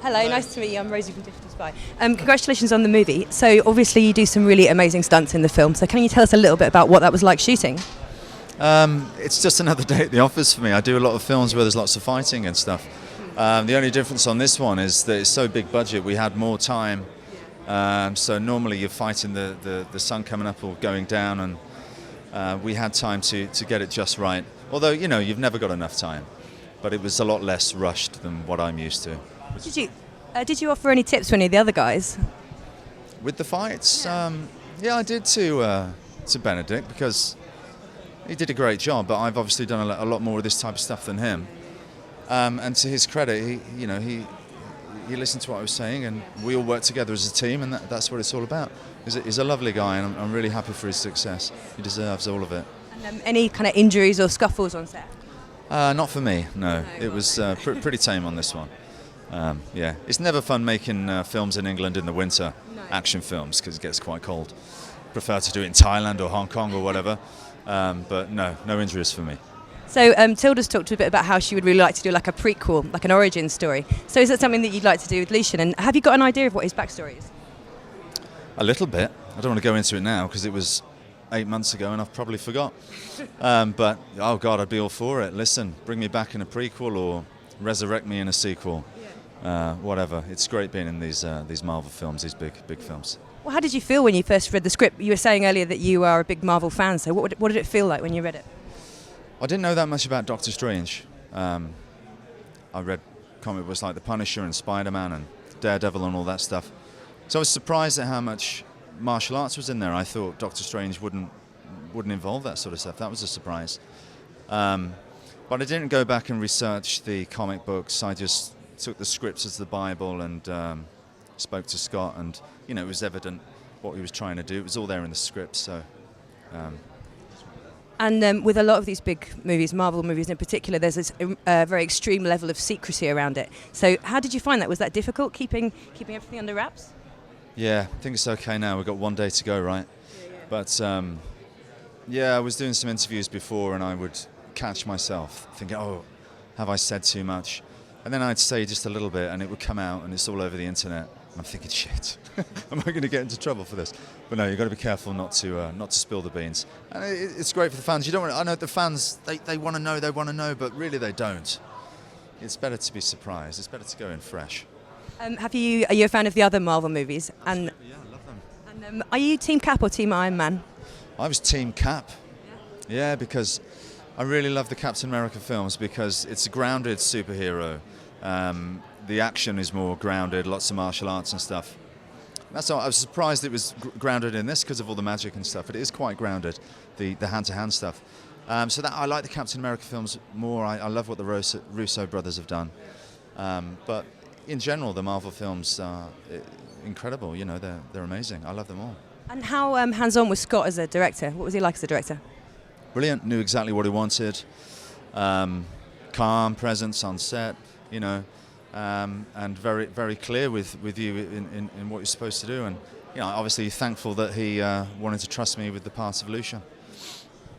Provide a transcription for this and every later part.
Hello, nice to meet you. I'm Rosie from Digital Spy. Congratulations on the movie. So obviously you do some really amazing stunts in the film. So can you tell us a little bit about what that was like shooting? It's just another day at the office for me. I do a lot of films where there's lots of fighting and stuff. The only difference on this one is that it's so big budget, we had more time. So normally you're fighting the sun coming up or going down, and we had time to get it just right. Although, you've never got enough time. But it was a lot less rushed than what I'm used to. Did you offer any tips to any of the other guys? With the fights? Yeah, I did to Benedict, because he did a great job, but I've obviously done a lot more of this type of stuff than him. And to his credit, he listened to what I was saying, and we all worked together as a team, and that's what it's all about. He's a lovely guy, and I'm really happy for his success. He deserves all of it. And any kind of injuries or scuffles on set? Not for me, no. It was pretty tame on this one. Yeah, it's never fun making films in England in the winter, action films, because it gets quite cold. Prefer to do it in Thailand or Hong Kong or whatever, but no injuries for me. So Tilda's talked a bit about how she would really like to do like a prequel, like an origin story. So is that something that you'd like to do with Lucian? And have you got an idea of what his backstory is? A little bit. I don't want to go into it now because it was 8 months ago and I've probably forgot. But, oh God, I'd be all for it. Listen, bring me back in a prequel or resurrect me in a sequel. Whatever. It's great being in these Marvel films, these big films. Well, how did you feel when you first read the script? You were saying earlier that you are a big Marvel fan, so what did it feel like when you read it? I didn't know that much about Doctor Strange. I read comic books like The Punisher and Spider-Man and Daredevil and all that stuff. So I was surprised at how much martial arts was in there. I thought Doctor Strange wouldn't involve that sort of stuff. That was a surprise. But I didn't go back and research the comic books. I just took the scripts as the Bible and spoke to Scott, and it was evident what he was trying to do. It was all there in the script. So. And with a lot of these big movies, Marvel movies in particular, there's this very extreme level of secrecy around it. So how did you find that? Was that difficult, keeping everything under wraps? Yeah, I think it's okay now. We've got one day to go, right? Yeah. But I was doing some interviews before, and I would catch myself thinking, oh, have I said too much? And then I'd say just a little bit, and it would come out, and it's all over the internet. And I'm thinking, shit, am I going to get into trouble for this? But no, you've got to be careful not to spill the beans. And it's great for the fans. I know the fans, they want to know, but really they don't. It's better to be surprised. It's better to go in fresh. Are you a fan of the other Marvel movies? Yeah, I love them. And are you Team Cap or Team Iron Man? I was Team Cap. Yeah, because I really love the Captain America films because it's a grounded superhero. The action is more grounded, lots of martial arts and stuff. That's all. I was surprised it was grounded in this because of all the magic and stuff. It is quite grounded, the hand-to-hand stuff. So that I like the Captain America films more. I love what the Russo brothers have done. But in general, the Marvel films are incredible. They're amazing. I love them all. And how hands-on was Scott as a director? What was he like as a director? Brilliant. Knew exactly what he wanted. Calm presence on set. And very, very clear with you in what you're supposed to do. And obviously thankful that he wanted to trust me with the part of Lucian.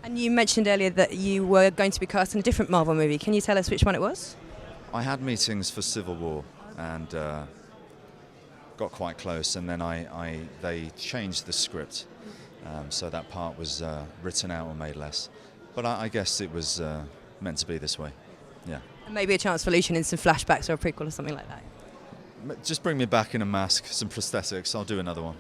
And you mentioned earlier that you were going to be cast in a different Marvel movie. Can you tell us which one it was? I had meetings for Civil War and got quite close, and then they changed the script, so that part was written out or made less. But I guess it was meant to be this way. Yeah. And maybe a chance for Lucian in some flashbacks or a prequel or something like that. Just bring me back in a mask, some prosthetics. I'll do another one.